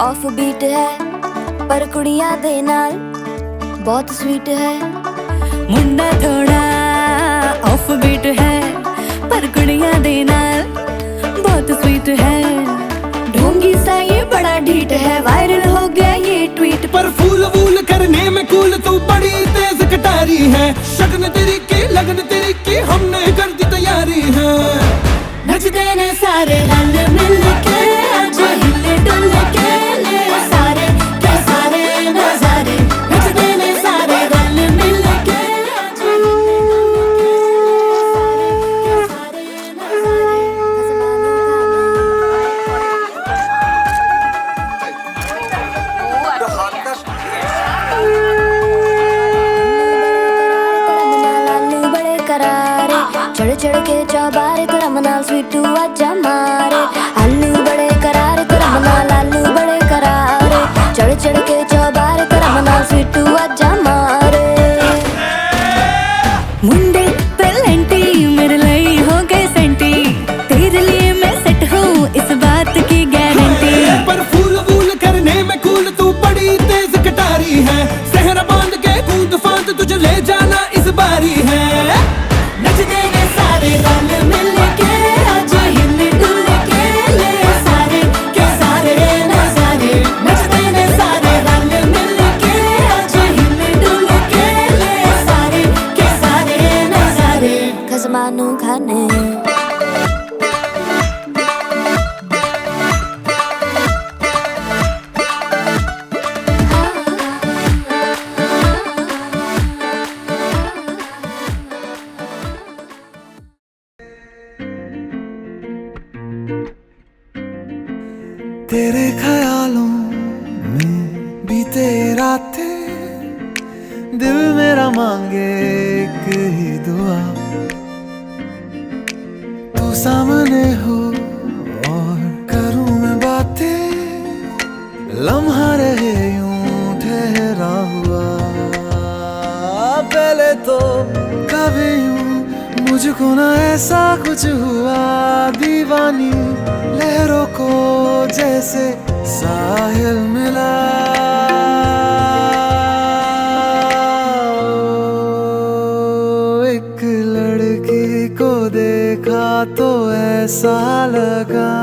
Off beat है पर कुड़ियां दे नाल बहुत स्वीट है। मुंडा थोड़ा ऑफ बीट है पर कुड़ियां दे नाल बहुत स्वीट है। ढोंगी सा ये बड़ा ढीठ है, वायरल हो गया ये ट्वीट। पर फूल वूल करने में कूल तू बड़ी तेज कटारी है। शगन तेरी की लगन तेरी की हमने कर दी तैयारी है। नचते ने सारे रल मिल के आज हिले डुल के ले सारे के सारे नजारे। नचते ने सारे रल मिल के आज हिले डुल के सारे लालू बड़े करारे चढ़ चढ़ के चौबारे करम नाल स्वीटू आजा मारे। आलू बड़े करारे करम नाल आलू बड़े करारे चढ़ चढ़ के चौबारे करम नाल स्वीटू आजा मारे। मुंडे पेलेंटी मेरे लिए हो गए सेंटी, तेरे लिए मैं सेट हूँ इस बात की गारंटी। पर फूल वूल करने में कूल तू बड़ी तेज कटारी है। सहरा बांध के कूद फांद तुझे ले जाना इस बारी है। नचते ने सारे रल मिल के आज हिले डुल के ले सारे के सारे नजारे। नचते ने सारे रल मिल के आज हिले डुल के ले सारे के सारे नजारे। खजमानू खाने तेरे ख्यालों में बीते रातें, दिल मेरा मांगे एक ही दुआ। तू सामने हो और करूं मैं बातें, लम्हा रहे यूं ठहरा हुआ। पहले तो कभी यूं मुझको ना ऐसा कुछ हुआ। दीवानी लहरों को जैसे साहिल मिला। एक लड़की को देखा तो ऐसा लगा,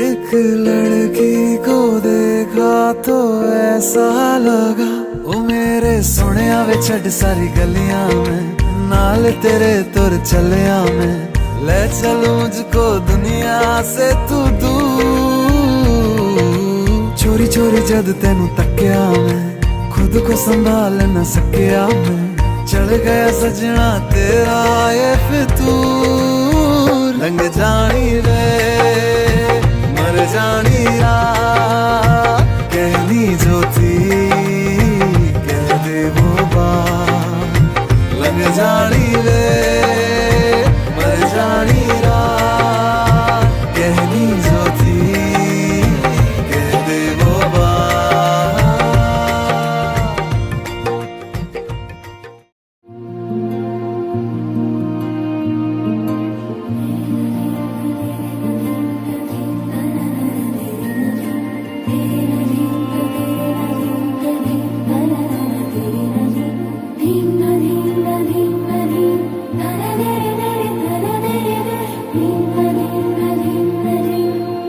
एक लड़की को देखा तो ऐसा लगा। ओ मेरे सोनिया वे छड़ सारी गलियां में, नाल तेरे तुर चलिया मैं। ले चलूं मुझको दुनिया से तू दूर। चोरी चोरी जद तेनू तक्या मैं, खुद को संभाल न सकिया मैं। चढ़ गया सजना तेरा ये फितूर। रंग जानी रे मर जानी रा, कहनी जो थी कह दे वो बात। लग जानी रे मर जानी रा, कहनी जो थी कह दे वो बात।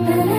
Na na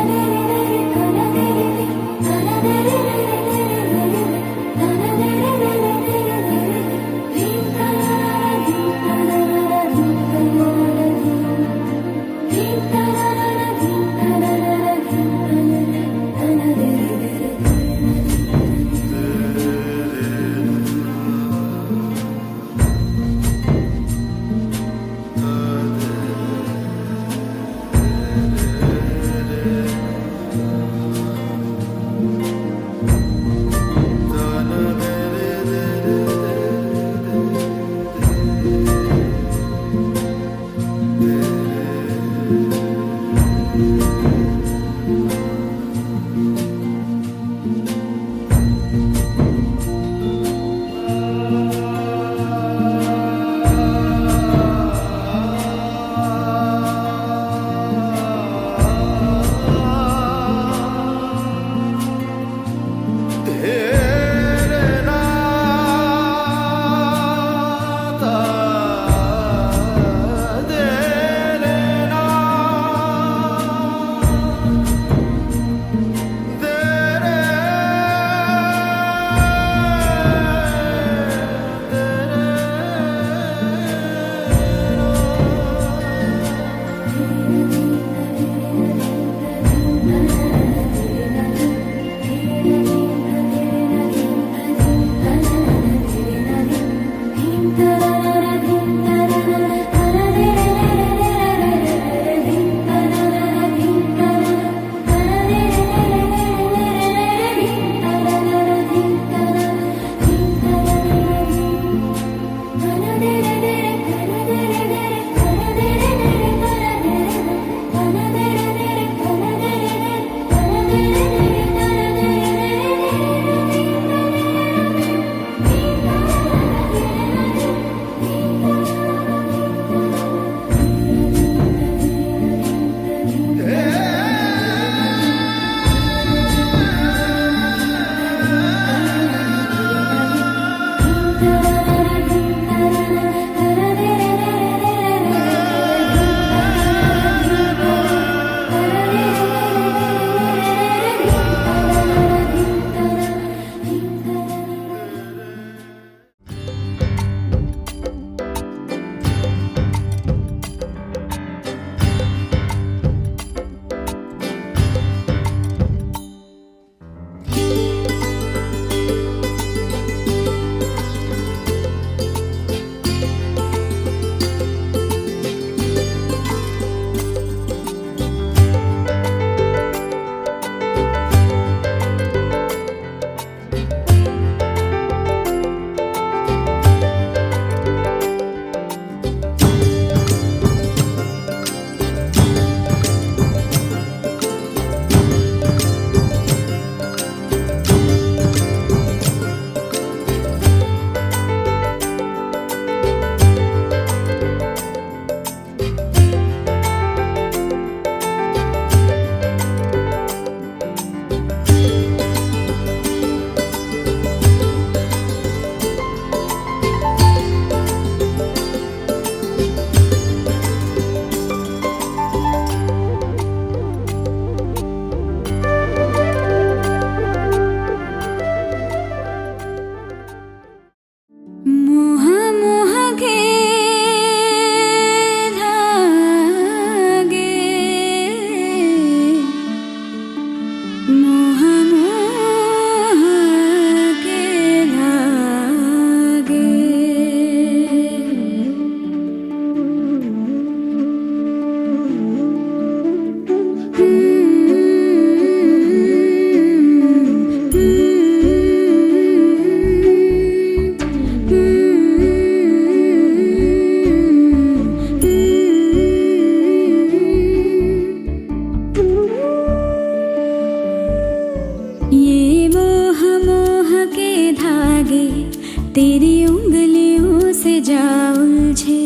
धागे तेरी उंगलियों से जा उलझे।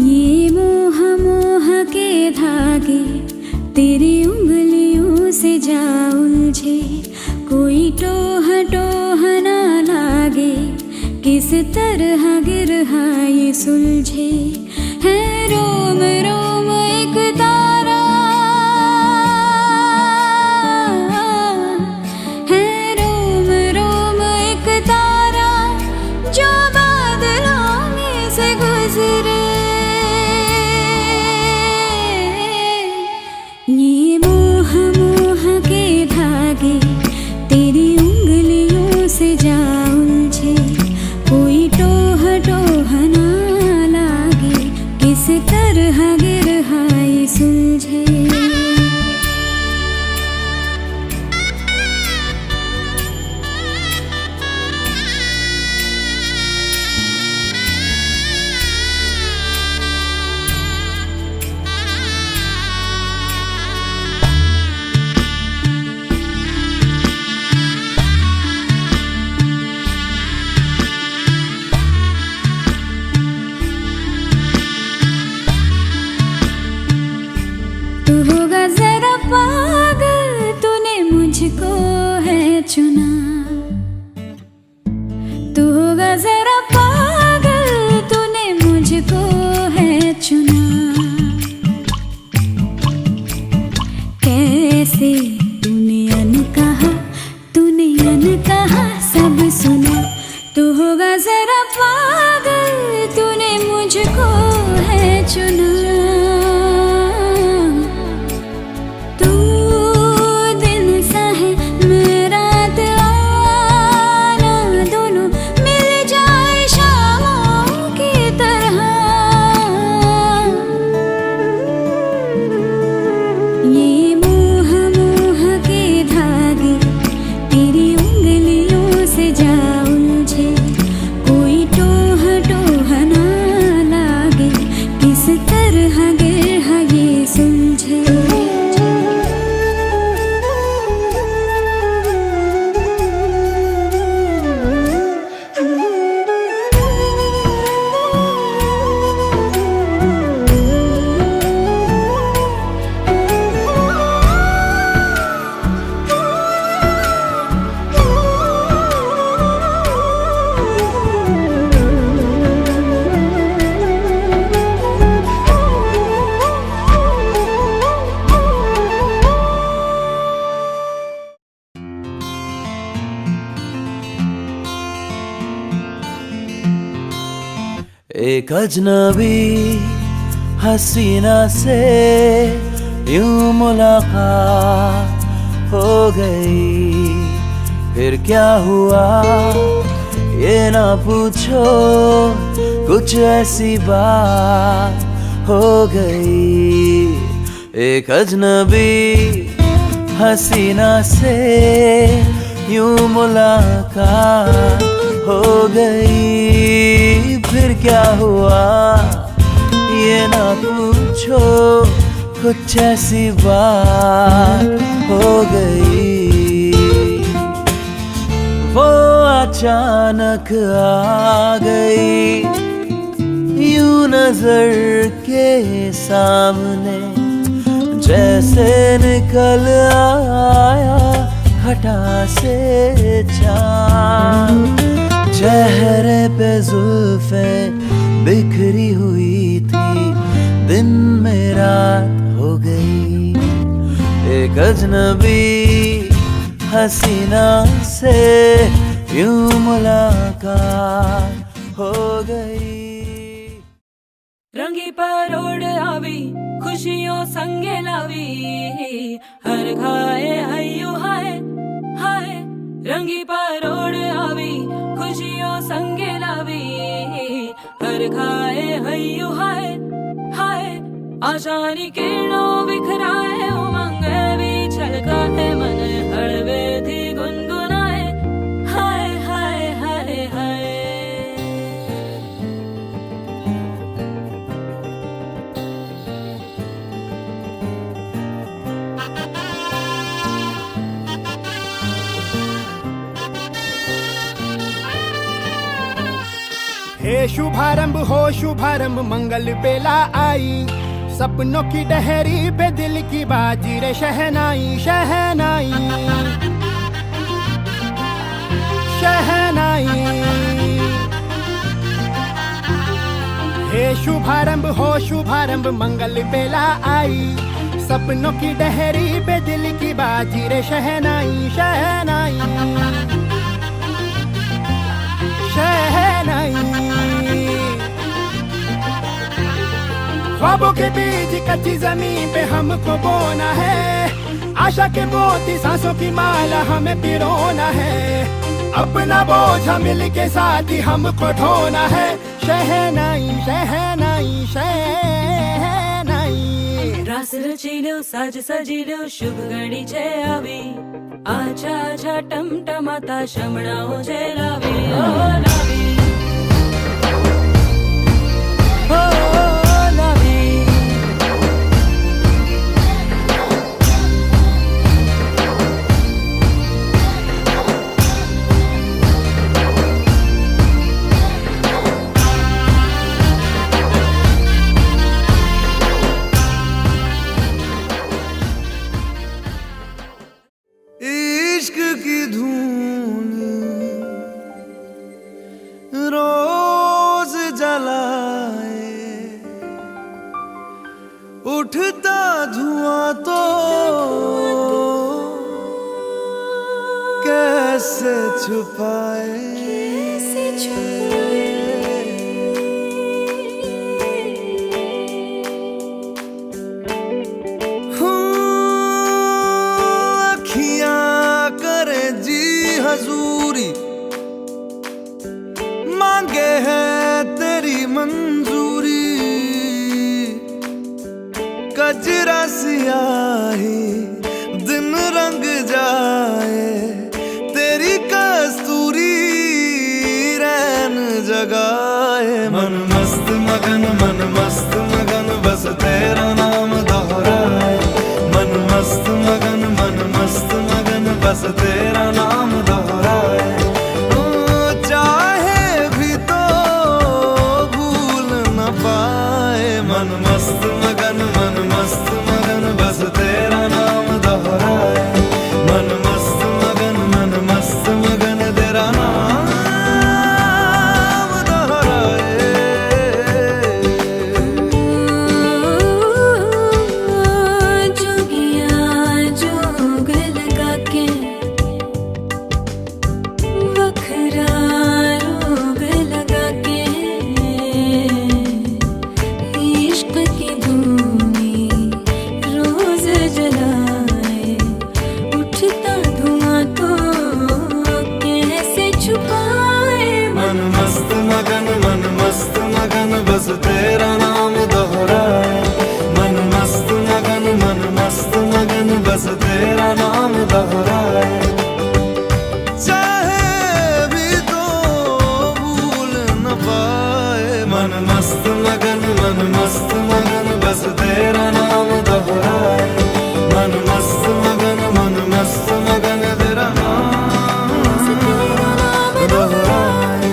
ये मोह मोह के धागे तेरी उंगलियों से जा उलझे। कोई टोह टोह ना लागे, किस तरह गिरहा ये सुलझे। है रोम रोम एक तारा, है रोम रोम एक तारा जो बादलों में से गुजरे। ये मोह मोह के धागे तेरी उंगलियों से जा उलझे। कोई टोह टोह ना लागे, किस तरह गिरहा ये सुलझे। तू होगा जरा पागल, तूने मुझको है चुना। तू होगा जरा पागल, तूने मुझको है चुना। कैसे तूने अनकहा सब सुना। तू होगा जरा पागल, तूने मुझको है चुना। ये मोह मोह के धागे तेरी उंगलियों से जा उलझे। कोई टोह टोह ना लागे, किस तरह गिरहा ये सुलझे। एक अजनबी हसीना से यूं मुलाकात हो गई। फिर क्या हुआ ये ना पूछो, कुछ ऐसी बात हो गई। एक अजनबी हसीना से यूं मुलाकात हो गई। फिर क्या हुआ ये ना पूछो, कुछ ऐसी बात हो गई। वो अचानक आ गई यूं नजर के सामने, जैसे निकल आया घटा से चाँद। चेहरे पे जुल्फें बिखरी हुई थी, दिन में रात हो गई। एक अजनबी हसीना से यूं मुलाकात हो गई। रंगी परोड़ आवी खुशियों संगे लावी, हर खाए हयो हाय हाय। रंगी परोड़ आवी खुशियों संगे लावी, हर खाए हयो हाय हाय। आशानी किरणों बिखराए उमंग भी छलकाए, मन हड़वे थी गुनगुनाए हाय हाय हाय हाय। हे शुभारंभ हो शुभारंभ मंगल बेला आई, सपनों की डहरी पे दिल की बाजी रे शहनाई शहनाई शहनाई। हे शुभारंभ हो शुभारंभ मंगल बेला आई, सपनों की डहरी पे दिल की बाजी रे शहनाई शहनाई शहनाई। ख्वाबों के बीज कच्ची जमीन पे हमको बोना है, आशा के मोती सांसों की माला हमें पिरोना है, अपना बोझा मिल के साथ ही हमको ढोना है। शहनाई शहनाई शहनाई। रास रचिलो साज सजिलो शुभ घड़ी छे आवी, आछा आछा टमटमाता शमणाओ छे लावी ओ लावी ओ लावी। इश्क की धून रोज जलाए, उठता धुआं तो कैसे छुपाए। हजूरी मांगे है तेरी मंजूरी, कजरा सियाही दिन रंग जाए, तेरी कस्तूरी रैन जगाए। मन मस्त मगन बस तेरा नाम दोहराए, मन मस्त मगन बस तेरा नाम दोहराए। चाहे भी तो भूल न पाए, मन मस्त मगन बस तेरा नाम दोहराए, मन मस्त मगन तेरा नाम दोहराए। जोगिया जोग लगा के वखरा रोग लगा के, इश्क की धूनी रोज जलाए, उठता धुआं तो कैसे छुपाए। मन मस्त मगन बस तेरा नाम दोहराए, मन मस्त मगन बस तेरा नाम दोहराए। चाहे भी तो भूल न पाए, मन मस्त मगन बस तेरा नाम दोहराए, मन मस्त मगन तेरा नाम दोहराए।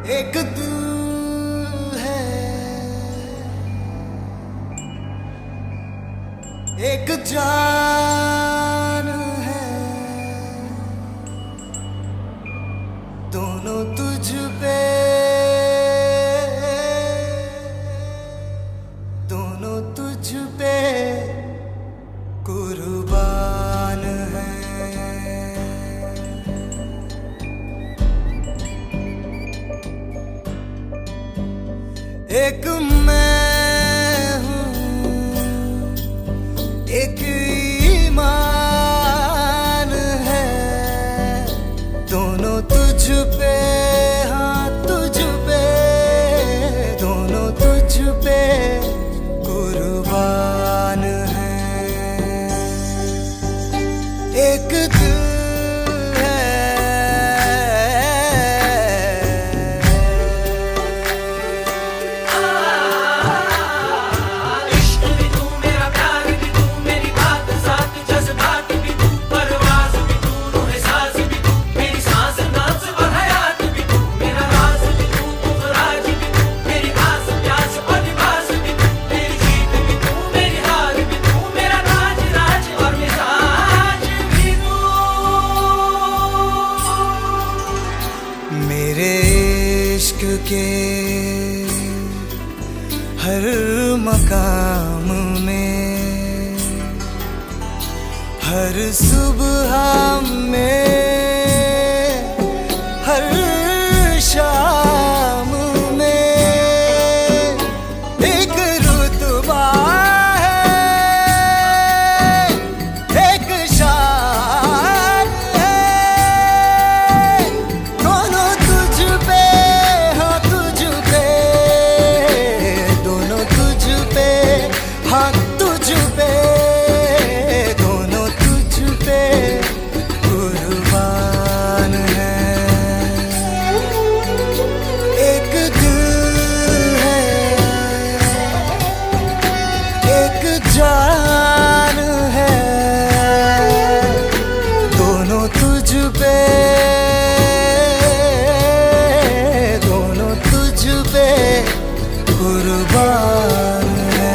एक दिल है, एक जान है, दोनों तुझ पे, दोनों तुझ पे कुर्बान है। एक मैं हूँ, एक ईमान है, दोनों तुझ पे, हाँ तुझ पे, दोनों तुझ पे कुर्बान है। एक दिल के हर मकाम में, हर सुबह में, हर शाम में एक रुतबा है, एक शान है, दोनों तुझ पे, हाँ तुझ पे, दोनों तुझ पे कुर्बान है। एक दिल है, एक जान है, दोनों तुझ पे, दोनों तुझ पे कुर्बान है।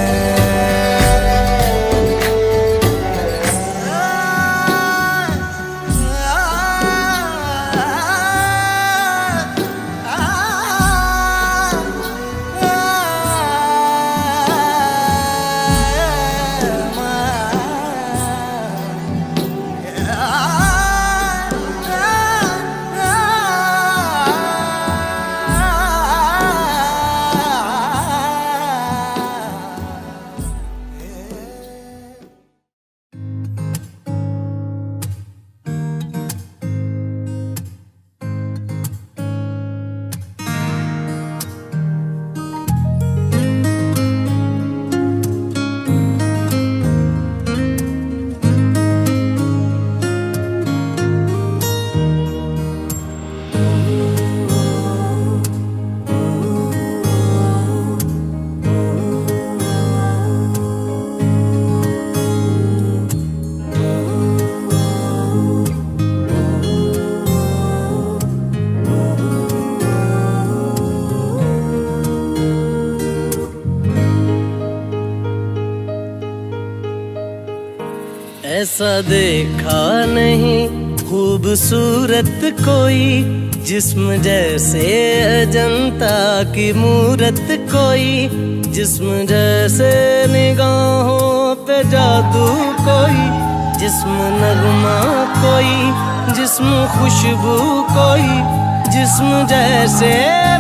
ऐसा देखा नहीं खूबसूरत कोई, जिस्म जैसे अजंता की मूरत कोई, जिस्म जैसे निगाहों पे जादू कोई, जिस्म नगमा कोई, जिस्म खुशबू कोई, जिस्म जैसे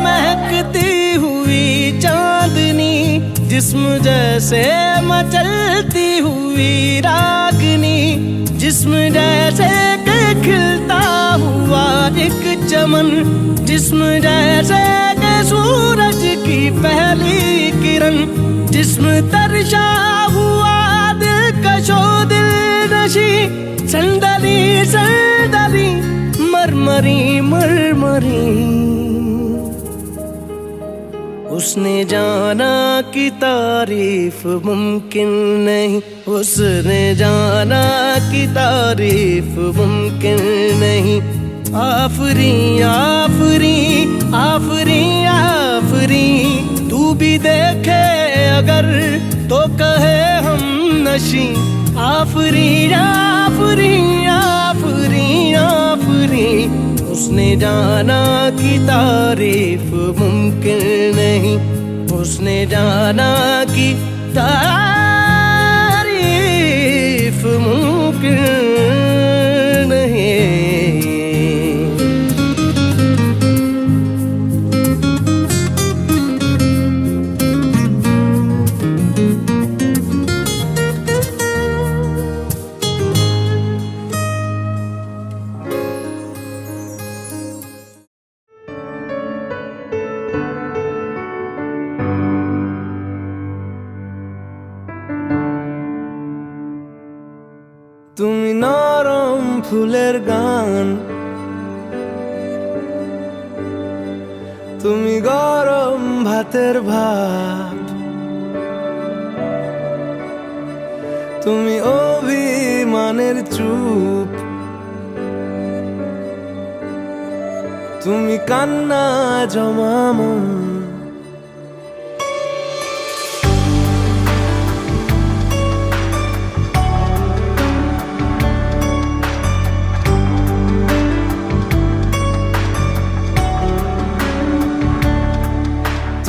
महकती हुई चांदनी, जिस्म जैसे मचलती हुई रागनी, जिस्म जैसे के खिलता हुआ एक चमन, जिस्म जैसे के सूरज की पहली किरण, जिस्म तरशा हुआ दिलकशो दिल नशी, संदली संदली मरमरी मरमरी। उसने जाना कि तारीफ मुमकिन नहीं, उसने जाना कि तारीफ मुमकिन नहीं। आफरी आफरी आफरी नशी आफरी आफरी आफरी आफरी। उसने जाना कि तारीफ मुमकिन नहीं, उसने जाना कि तारीफ मुमकिन नहीं। তুমি নরম ফুলের গান, তুমি গরম ভাতের ভাত, তুমি অভিমানের চুপ, তুমি কান্না জমামন।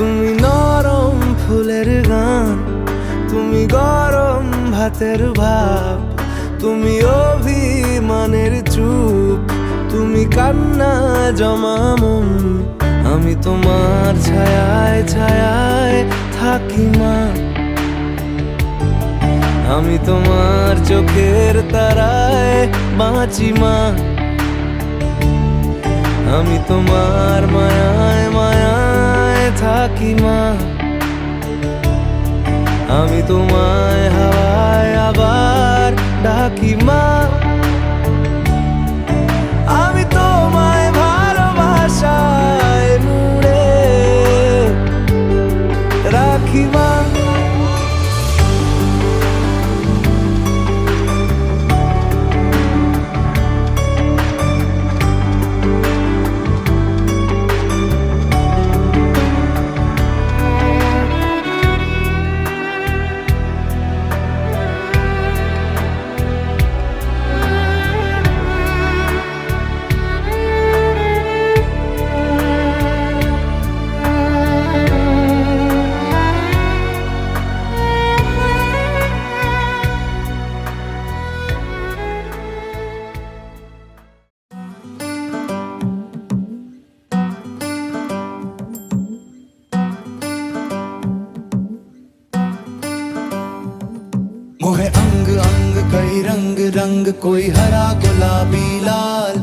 তুমি নরম ফুলের গান, তুমি গরম ভাতের ভাব, তুমি অভিমানের চুপ, তুমি কান্না জমামন। আমি তোমার ছায়ায় ছায়ায় থাকি মা, আমি তোমার চোখের তারায় বাঁচি মা, আমি তোমার মায়ায় মায়ায় থাকি মা, আমি তোমায় হাওয়ায় আবার ডাকি মা, আমি তোমায় ভালোবাসায় মুড়ে রাখি মা। मोहे अंग अंग कई रंग रंग, कोई हरा गुलाबी लाल,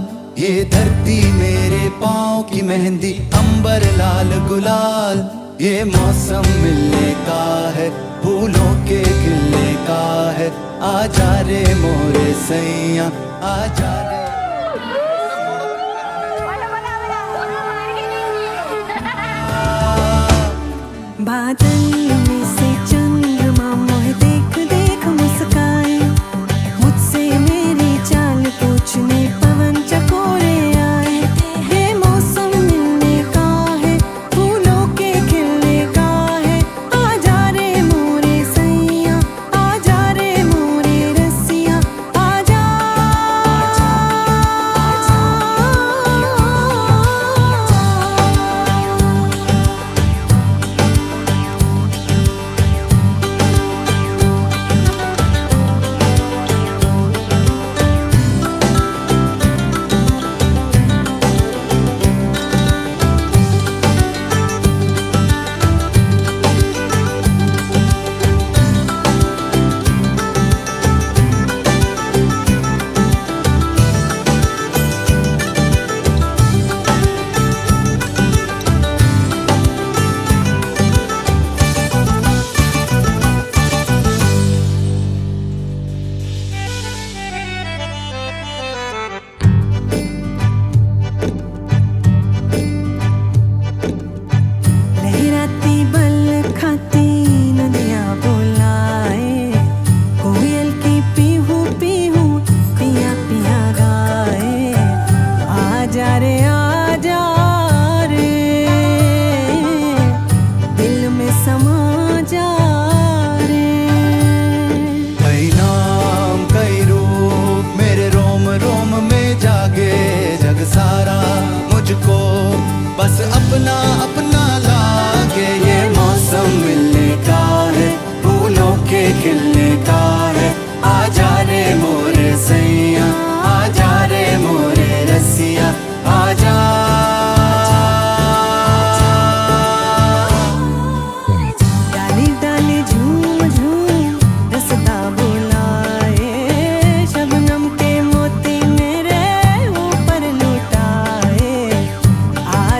ये धरती मेरे पाँव की मेहंदी, अंबर लाल गुलाल। ये मौसम मिलने का है, फूलों के खिलने का है, आजा रे मोरे सैया आजा रे। बादल में से चंद्रमा मोहे देख देख मुस्काए, मुझसे मेरी चाल पूछने पवन चकोरे आए। ये मौसम मिलने का है, फूलों के खिलने का है, आजा रे मोरे सैया आजा रे मोरे रसिया आजा।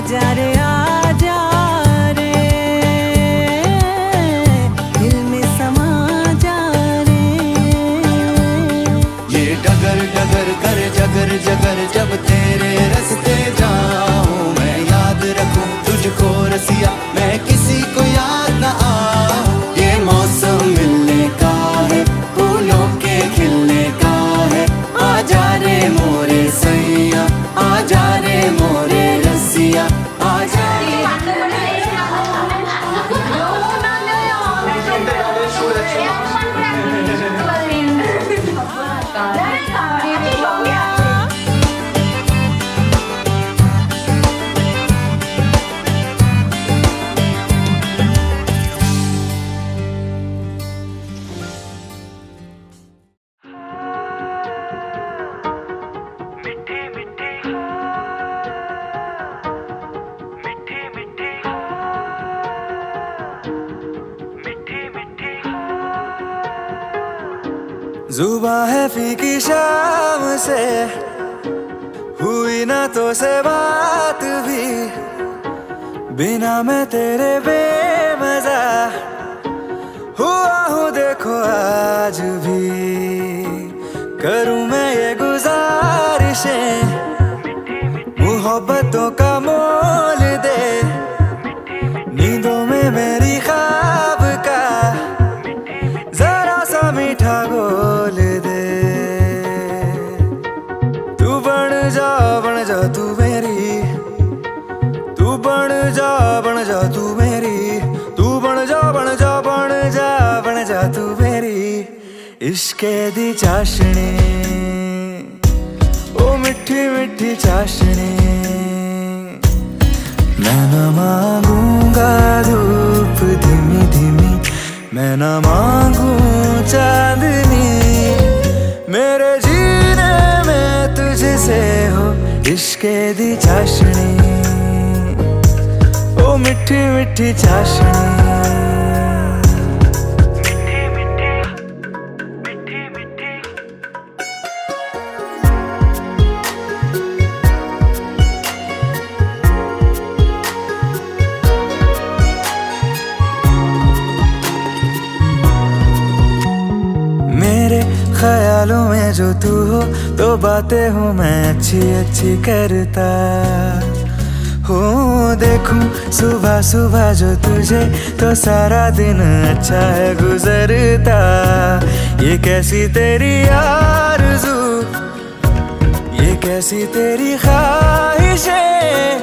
आजा रे आजा रे, दिल में समा जा रे। ये डगर डगर कर जगर जगर जब तेरे रास्ते जाऊं, मैं याद रखूं तुझको रसिया, मैं किसी को याद न आऊं। ये मौसम मिलने का है, फूलों के खिलने का है, आजा रे मोरे सैया, आजा रे मोरे रसिया, आजा रे। जुबां है फीकी शाम से, हुई ना तो से बात भी, बिना मैं तेरे बेमजा हुआ हूँ देखो आज भी। करूँ मैं ये गुजारिशें, मोहब्बतों का मोल दे, नींदों में मेरी ख्वाब का जरा सा मीठा घोल दे। तू बन जा तू मेरी, तू बन जा तू मेरी, तू बन जा तू मेरी। इश्के दी चाशनी, ओ मिठी मिठी चाशनी, मैं न मांगूंगा धूप धीमी धीमी, मैं न मांगू चांदनी, मेरे जीने में तुझसे हो इश्के दी चाशनी, ओ मिठी मिठी चाशनी। ख्यालों में जो तू हो तो बातें हूँ मैं अच्छी अच्छी करता हूँ। देखूं सुबह सुबह जो तुझे तो सारा दिन अच्छा है गुजरता। ये कैसी तेरी आरज़ू, ये कैसी तेरी ख्वाहिशें,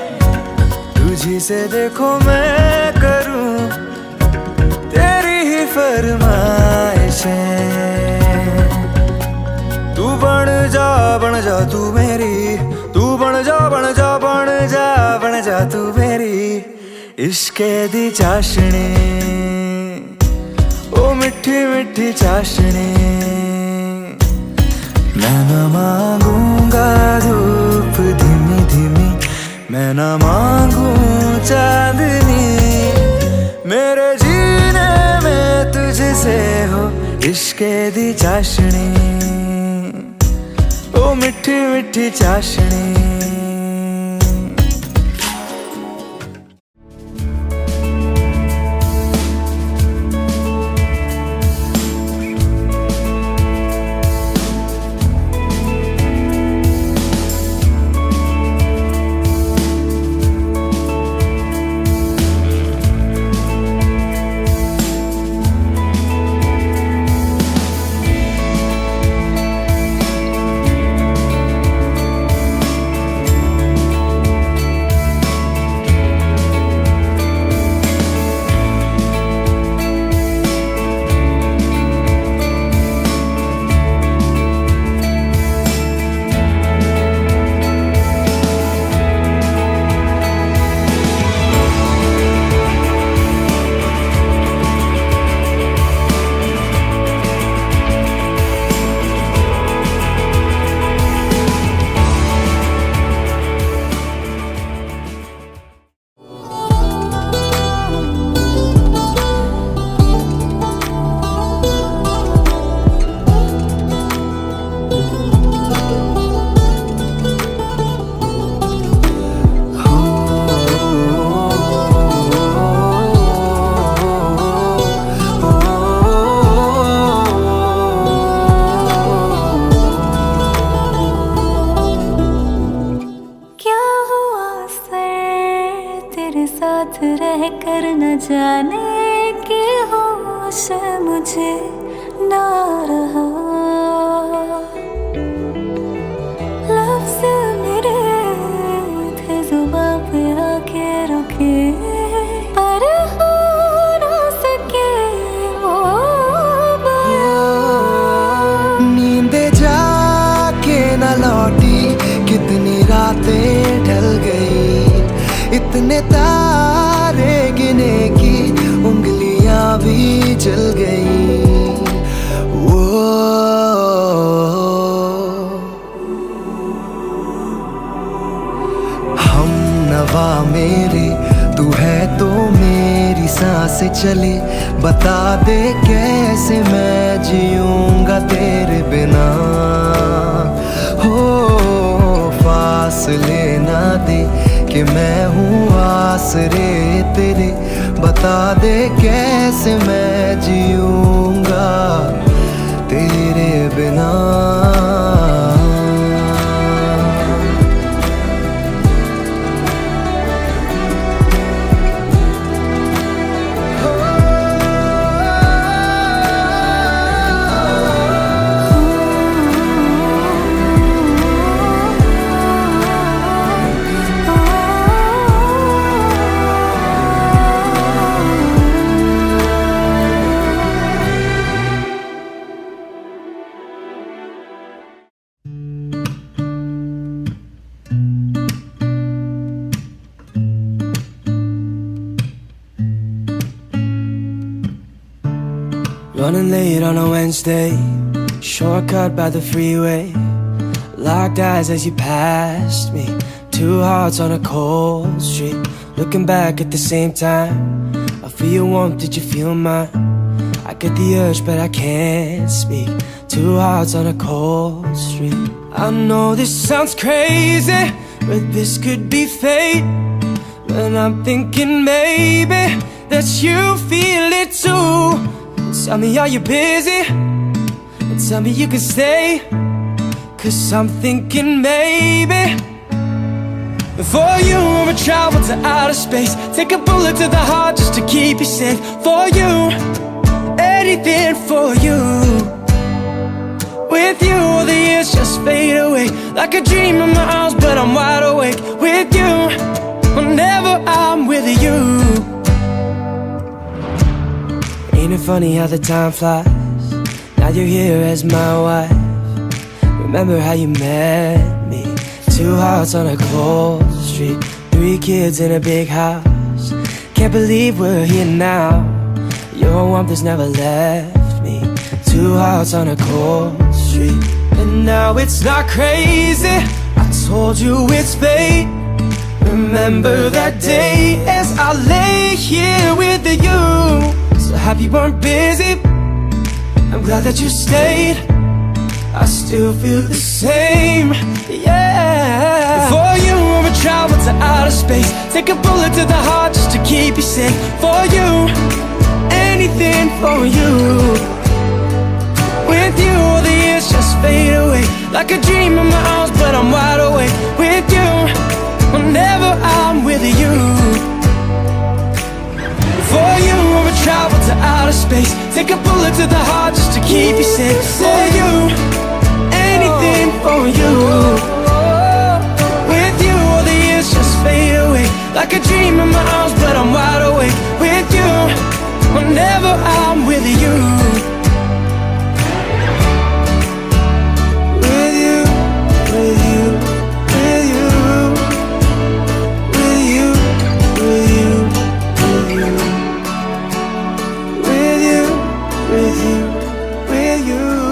तुझी से देखो मैं करूँ तेरी ही फरमाइशें। तू बन जा तू मेरी, तू बन जा तू मेरी। इश्के दी चाशनी, ओ मिठी मिठी चाशनी, मैं न मांगूंगा धूप धीमी धीमी, मैं न मांगू चांदनी, मेरे जीने में तुझसे हो इश्के दी चाशनी, ओ मिठी मिठी चाशनी। तेरे साथ रह कर न जाने कि होश मुझे ना रहा। लफ्ज़ मेरे थे जुबां पे आके रुके, पर हो ना सके वो बयां। नींदे जाके न लौटी, कितनी रातें ढल गई, इतने तारे गिने की उंगलियां भी जल गई। वो हम नवा मेरे, तू है तो मेरी सांसें चले, बता दे कैसे मैं जीऊंगा तेरे बिना। हो फासले ना दे कि मैं हूँ आसरे तेरे, बता दे कैसे मैं जीऊंगा तेरे बिना। Running late on a Wednesday, shortcut by the freeway, locked eyes as you passed me, two hearts on a cold street. Looking back at the same time, I feel your warmth, did you feel mine? I get the urge but I can't speak, two hearts on a cold street. I know this sounds crazy, but this could be fate. When I'm thinking maybe that you feel it too. Tell me, are you busy? And tell me you can stay, 'cause I'm thinking maybe for you I would travel to outer space, take a bullet to the heart just to keep you safe. For you, anything for you. With you all the years just fade away, like a dream in my arms but I'm wide awake. With you, whenever I'm with you. Ain't it funny how the time flies? Now you're here as my wife. Remember how you met me? Two hearts on a cold street, 3 kids in a big house. Can't believe we're here now. Your warmth has never left me. Two hearts on a cold street. And now it's not crazy, I told you it's fate. Remember that day as I lay here with you. So happy you weren't busy, I'm glad that you stayed. I still feel the same, yeah. For you I would travel to outer space, take a bullet to the heart just to keep you safe. For you, anything for you. With you all the years just fade away, like a dream in my arms but I'm wide awake. With you, whenever I'm with you. For you I would travel to outer space, take a bullet to the heart just to keep you safe. For you, anything for you. With you all the years just fade away, like a dream in my arms but I'm wide awake. With you, whenever I'm with you. With you, with you, with you. With you, with you, with you. With you, with you, with you.